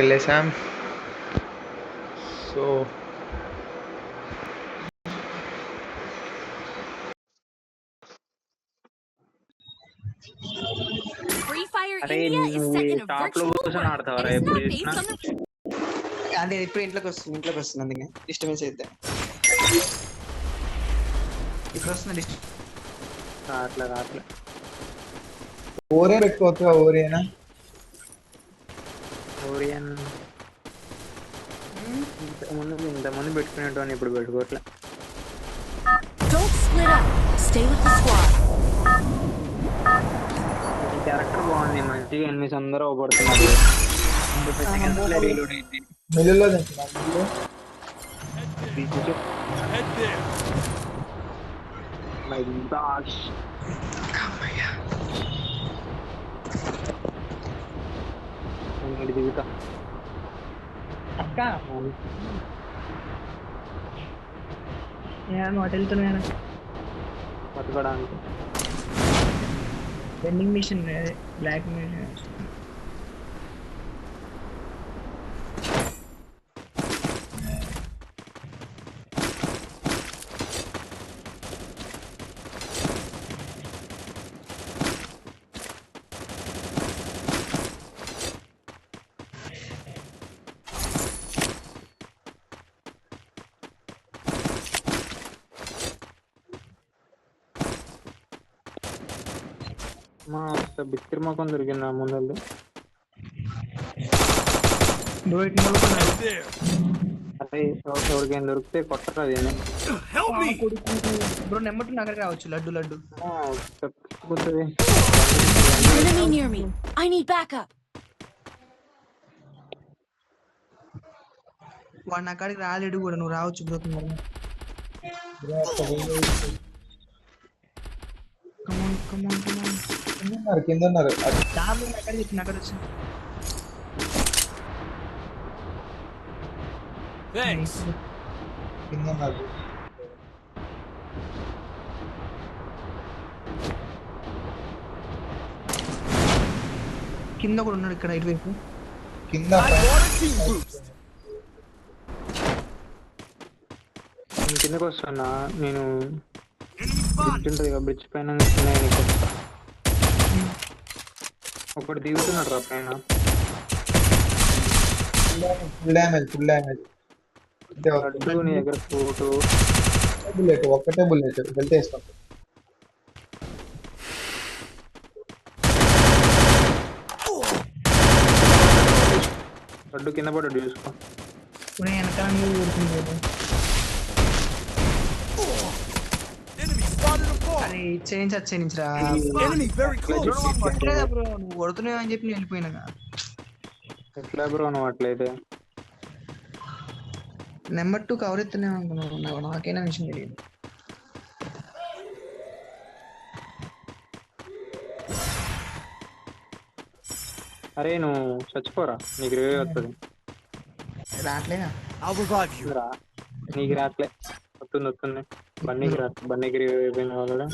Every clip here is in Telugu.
వెళ్ళేసాం. సో Free Fire అరే India is నువ్వు set in a టాప్ లో virtual కూర్చొని world ఆడతావరా and is ఎప్పుడు not చూసినా? based on the అంటే ఇప్పుడు ఇంట్లోకి వస్తుంది అందుకే డిస్టర్బెన్స్ అయితే ఇప్పుడు వస్తుంది రావట్లే ఓరే పెట్టుకోవచ్చుగా, ఓరేనా ఓరియన్ ఇంతమంది పెట్టుకునేటోని ఇప్పుడు పెట్టుకోవట్లే. Don't split up. Stay with the squad. ఈ క్యారెక్టర్ బాగుంది, మంచిగా ఎనిమిది అందరూ అవపడుతున్నారు. రీలోడ్ అయింది. మిల్లులో దించున్నా మిల్లు. మై గాష్ దిగుతా అక్క నువ్వు అటు వెళ్తున్నా బతకడానికి. వెండింగ్ మిషన్ బ్లాక్ మిషన్ మా బిక్కిరి మొఖం దొరికింది నా ముందు. అరే ఎవరికైనా దొరికితే కొట్టరా దీన్ని. బ్రో నెంబర్ 2 నా దగ్గర రావచ్చు. లడ్డు పోతుంది. Enemy near me. I need backup. వాడు నా కాడికి రాలేడు కూడా, నువ్వు రావచ్చు బ్రో. కింద ఉన్నారు. అక్కడ వచ్చి కింద ఉన్నారు. కింద కూడా ఉన్నాడు ఇక్కడ ఇటువైపు కింద కిందకి వస్తున్నా నేను. ఉంటుంది బ్రిడ్జ్ పైన ఒకటి దిగుతున్నాడు రా పైన. ఫుల్ డ్యామేజ్ లడ్డు నీ దగ్గర ఫోటో. బుల్లెట్, ఒక్కటే బుల్లెట్ వెళ్తే వేసుకుంటాం. లడ్డు కింద పడ్డాడు చూసుకో. వెనకాల అరే చేయించరా బ్రో. నువ్వు కొడుతున్నావు అని చెప్పి నేను వెళ్ళిపోయినా. ఎట్లా బ్రో నువ్వు అట్లయితే? నెంబర్ 2 కవర్ ఎత్తున్నావు అనుకున్నావు. నాకైనా విషయం తెలియదు. అరే నువ్వు చచ్చిపోరా, నీకు రివైవ్ వస్తుంది. రావట్లేదా? రా, నీకు రాట్లే. వస్తుంది. బన్నీకి రివైవ్ అయిపోయింది వాళ్ళు.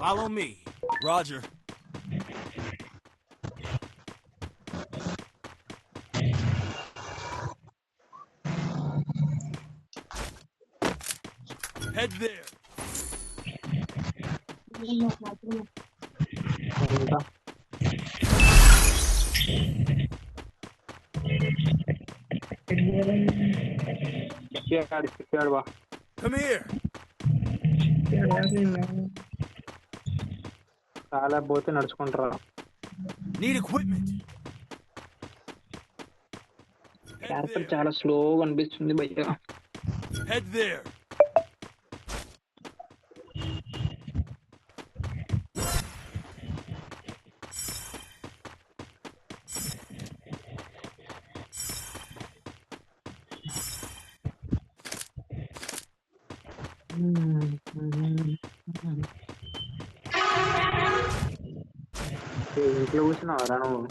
Follow me. Roger. Head there. Come here. చాలా పోతే నడుచుకుంటారా. Need equipment. క్యారెక్టర్ చాలా స్లోగా అనిపిస్తుంది భయ్య. Head there. ఇంట్లో కూర్చున్నావరా నువ్వు?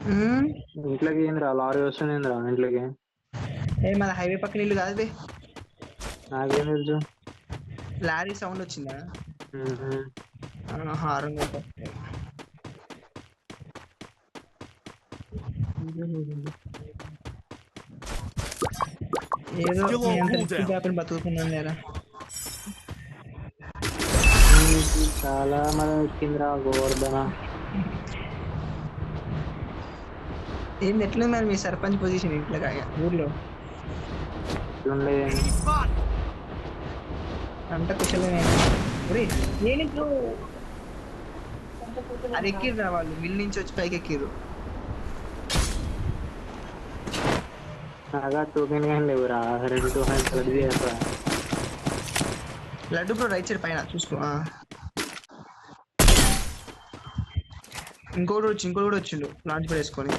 ఉమ్, ఇంట్లోకి ఏందిరా లారీ వస్తుంది ఏందిరా ఇంట్లోకి? ఏ మన హైవే పక్కన ఇల్లు కాదు బే. నాకేం తెలుసు? లారీ సౌండ్ వచ్చిందా? మ్మ్. హారం ఏదో Still మీ on అంత cooldown. పేపర్ బతుకుతున్నాను లేదా? నీకు చాలా మంది వచ్చిందిరా గోవర్ధన. ఏంది ఎట్లా మరి మీ సర్పంచ్ పొజిషన్ ఇంట్లో ఊర్లో? ఉండే Enemy spotted. అంత కుశలమే. నేను ఇప్పుడు అది ఎక్కిర్రా వాళ్ళు మిల్ నుంచి వచ్చి పైకి ఎక్కిర్రు. నాగా టోకెన్ కానీ లేవురా. 200 కలెక్ట్ చేయరా. లడ్డు బ్రో రైట్ సైడ్ పైన చూసుకో. ఇంకోటి కూడా వచ్చిండు లాంచ్ పై వేసుకొని.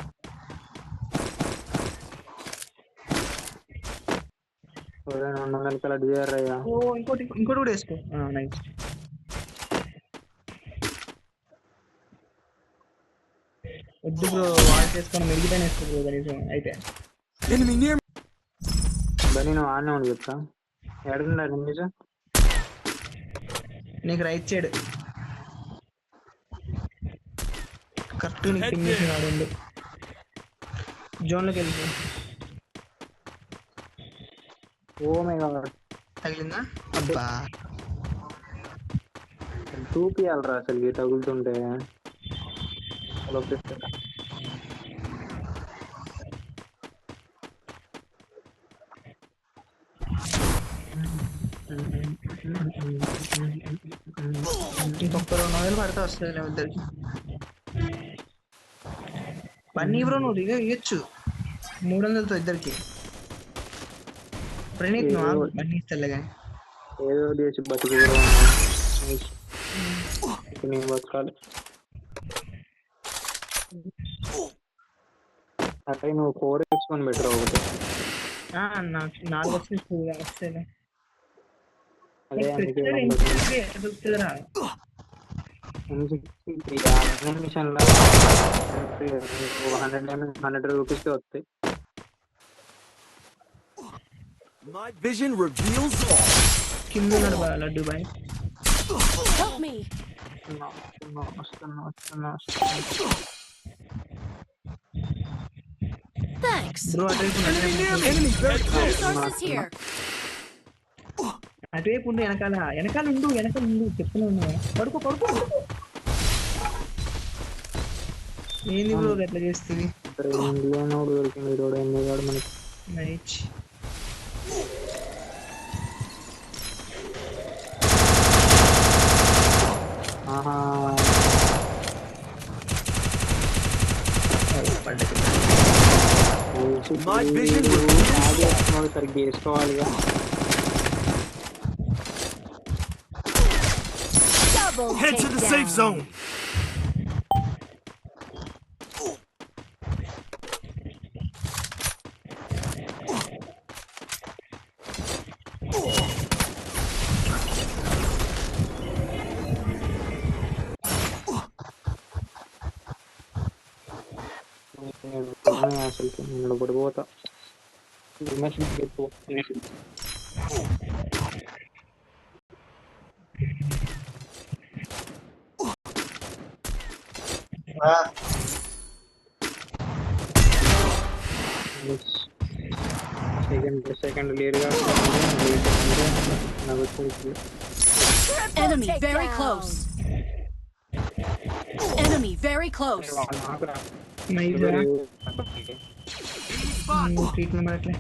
ఎవరైనా 200 కలెక్ట్ చేయరా ఇక. ఓ ఇంకోటి కూడా వేసుకో. నైస్. వద్దు బ్రో వాచ్ చేసుకొని మెరిగిపోయిన వేసుకో బ్రో కనీసం అయితే. Enemy near me. బనీ నువ్వు ఆడనే ఉండి చెప్తా. ఎక్కడున్నారు నిజం? నీకు రైట్ సైడ్ కరెక్ట్ నీకు పింగ్ చేసి ఆడండి. జోన్లోకి వెళ్ళిపో. Oh my god. తగిలిందా? అబ్బా చూపియాలరా అసలు తగులుతుంటే. ఇంకొక 200 పడితే వస్తుంది ఇద్దరికి. పన్నీ బ్రో నువ్వు ఇవ్వచ్చు 300తో ఇద్దరికి. ప్రణీత్ నువ్వు ఆగు, పన్నీ ఇస్తలే కానీ. ఏదో చేసి బతుకు నేను బతకాలి. అంటే నువ్వు 4x1 బెటర్ ఒకటి. నాకు 4 వస్తుంది. అదే అందుకే దొరుకుతుందిరా. మిషన్ 100 రూపీస్కి వస్తాయి. My vision reveals all. కింద ఉన్నాడు బా laddu boy. Help me. Thanks. Bro అటువైపు Enemy very close. Resources here. అటువైపు ఉండు. వెనకాల ఉండు చెప్తున్నా ఉన్నా. పడుకో. ఏంది బ్రో ఎట్లా చేస్తుంది? ఇండియానోడు దొరికింది రోడ్ ఎన్ని కాదు మనకి. నైట్ ఆహా My vision reveals సరిగ్గా వేసుకోవాలిగా. Double head to the safe takedown. zone. అసలు నేను పడిపోతా. సెకండ్ లేరుగా నాకు వచ్చింది. Enemy very close. Enemy very close. Night treatment అట్లే.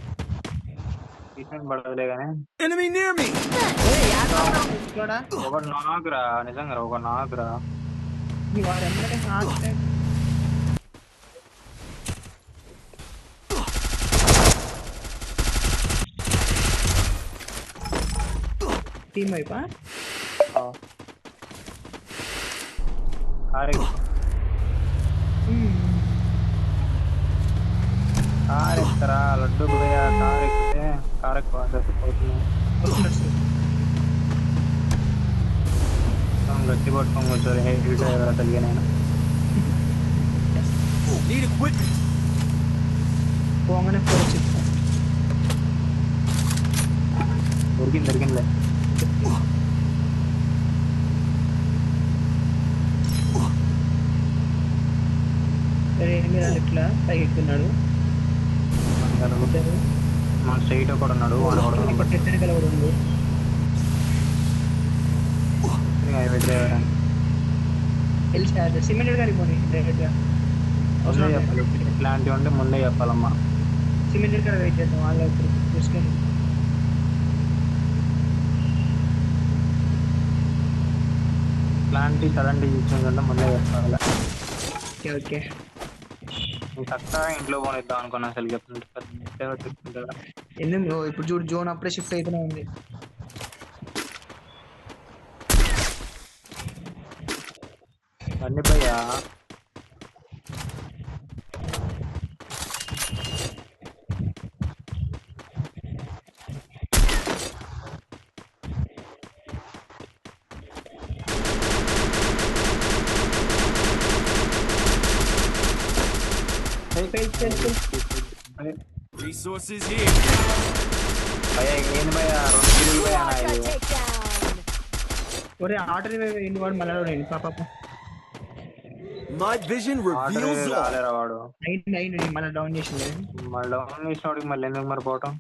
ట్రీట్మెంట్ పడదులే కానీ Enemy near me. ఒక నాకురా నిజంగా ఒక నాకురా. టీమ్ వైపా కార్ ఎక్కుతారా లడ్డు పోయా. కార్ ఎక్కితే కార్ ఎక్కువ పోతుంది. గట్టి పట్టుకొని కూర్చోరు హెవీ డ్రైవర్ అసలుగా నేను. Need equipment. పోగానే 4 వచ్చింది. దొరికిందిలే. ఇట్లా పైకి ఎక్కుతున్నాడు. మన స్ట్రైట్ కూడా ఉన్నాడు. టెక్నికల్ కూడా ఉంది. సిమెంటెడ్ గారికి పోనీ డైరెక్ట్గా ఇట్లాంటివి ఉంటే ముందే చెప్పాలమ్మా. సిమెంటెడ్ గారు వెయిట్ చేద్దాం. వాళ్ళు ఇప్పుడు తీసుకొని ఇట్లాంటి సడన్ డిసిషన్స్ అంటే ముందే చెప్పాలి. Okay okay. నేను చక్కగా ఇంట్లో పోనిద్దాం అనుకున్నా. అసలు చెప్తుంటే ఎందుకు ఇప్పుడు చూడు జోన్ అప్పుడే షిఫ్ట్ అయితేనే ఉంది. బండి పయ్యా Resources here. భయ్యా ఏంది భయ్యా 2 కిలోలు భయ్యా Quadra ఇది. takedown. ఒరే ఆర్డర్ ఎన్ని వాడు మళ్ళీ పాప Night vision order reveals all. రాలేరా వాడు. అయింది మళ్ళీ డౌన్ చేసింది. మళ్ళీ డౌన్ చేసినోడికి మళ్ళీ ఎందుకు మరి పోవటం.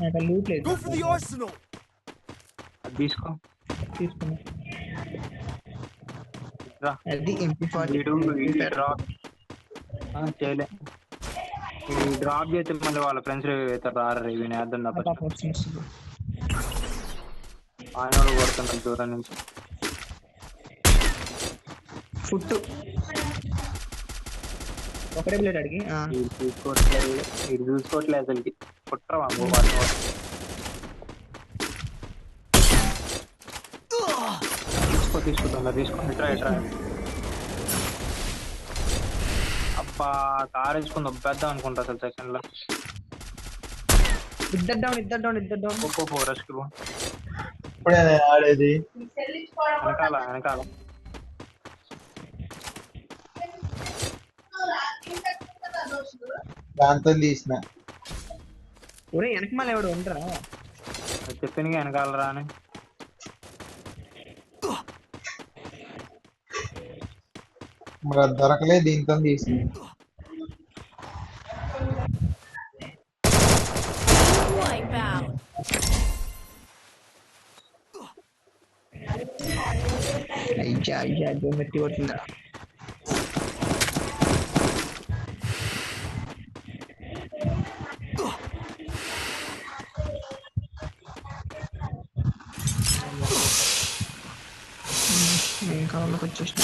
నాకు లూట్ లేదు. Go for the arsenal. అది తీసుకో. తీసుకున్నా. రా. అది MP40 డ్రాప్ చేయలే. ఈ డ్రాప్ చేస్తే మళ్ళీ వాళ్ళ ఫ్రెండ్స్ అవుతారు. రారు ఇవి అర్థం తప్ప ఆయన కొడుతున్నాడు దూరం నుంచి. ఫుట్ ఒకటే ప్లేట్ అడిగి ఇది చూసుకోవట్లేదు అసలుకి. కుట్రవా తీసుకుంటా తీసుకోండి. ఇట్రా అబ్బా కార్ వేసుకుని దొబ్బేద్దాం అనుకుంటా అసలు సెకండ్ లో. ఇద్దరు డౌన్ ఒక్కో రెస్క్ ఇప్పుడే నేను ఆడేది. వెనకాల దాంతో తీసిన. ఒరే వెనక మళ్ళీ ఎవడు ఉండరా? చెప్పిన వెనకాలరా అని. మరి అది దొరకలే, దీంతో తీసిన. Wipe out. అయ్యా మెట్టి కొట్టిందా? నేను కాలంలోకి వచ్చేసిన.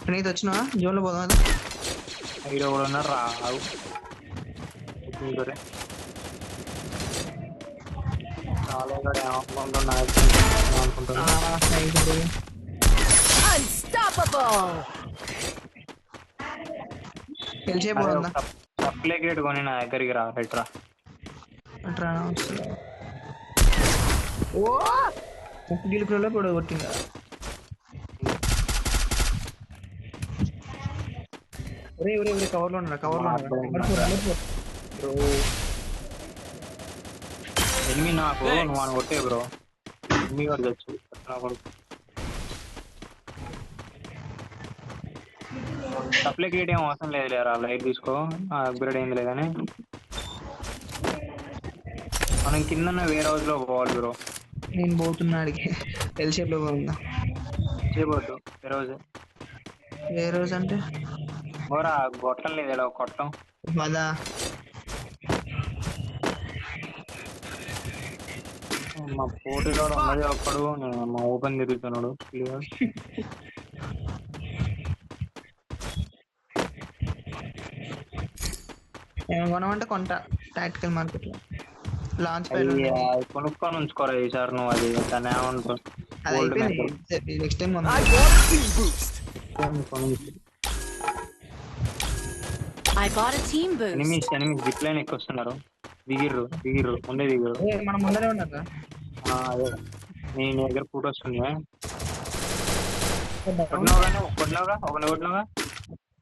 ప్రణీత్ వచ్చినా జోన్లో పోదాం. హీరో కూడా ఉన్నారు. రా అనుకుంటున్నా. Unstoppable. తెలిసేపోతుందా? సప్లై గ్రేడ్ కొని నా దగ్గరికి రా. రైట్ రా. ఓ గిలుకులో కూడా కొట్టిందా? ఒరే కవర్లో ఉన్నా. ఎనిమిది నాకు నువ్వు అని కొట్టే బ్రో. ఎనిమిది కూడా తెచ్చు. సప్లై గ్రేడ్ ఏం అవసరం లేదు లేరా. లైట్ తీసుకో. అప్గ్రేడ్ అయింది లేదని మనం కింద వేరే హౌస్ లో పోవాలి బ్రో. నేను పోతున్నా అడిగి ఎల్ షేప్ లో ఉందా? చేయబోద్దు ఏ రోజు అంటే ఓరా గొట్టం లేదు కొట్టం మదా. మా పోటీలో ఉన్నది ఒక్కడు. మా ఓపెన్ తిరుగుతున్నాడు. ఏమైనా కొనమంటే కొంటా టాక్టికల్ మార్కెట్ లో. లాంచ్ కొనుక్కొని ఉంచుకోరా ఈసారి నువ్వు. అది దాన్ని ఏమంటావు? Next time I want a team boost. I bought a team boost. ఎనిమిది జిప్ లైన్ ఎక్కువ వస్తున్నారు. దిగిర్రు ముందే దిగిర్రు. మనం ముందరే ఉన్నారా? అదే నీ దగ్గర ఫోటో వస్తుంది. కొట్టినావుగా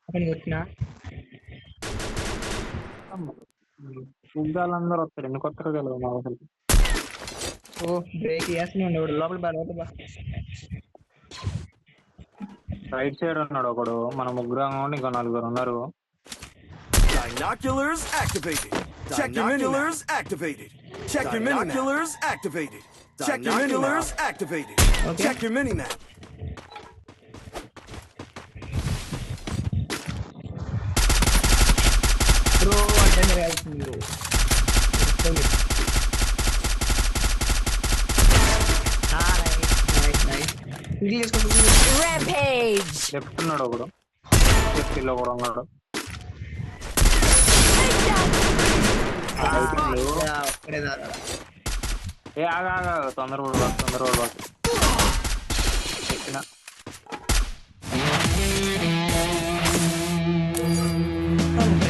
అక్కడికి వచ్చిన అందరూ వస్తారు. ఎన్ని కొత్తగా గెలవు మా అసలు. ఓ బ్రేక్ వేస్తూనే ఉండేవాడు. లోపల బా రైట్ సైడ్ ఉన్నాడు ఒకడు. మన ముగ్గురు ఇంకో 4 ఉన్నారు. Binoculars activated. Check your binoculars activated. Check your binoculars activated. Check your binoculars activated. Check your mini map. Bro అంటే మీరు వెళ్తుంది బ్రో. Rampage! లెఫ్ట్ ఉన్నాడు ఒకడు. లెఫ్ట్ లో కూడా ఉన్నాడు. ఒక్కడే దాదా ఆగా తొందరపడు.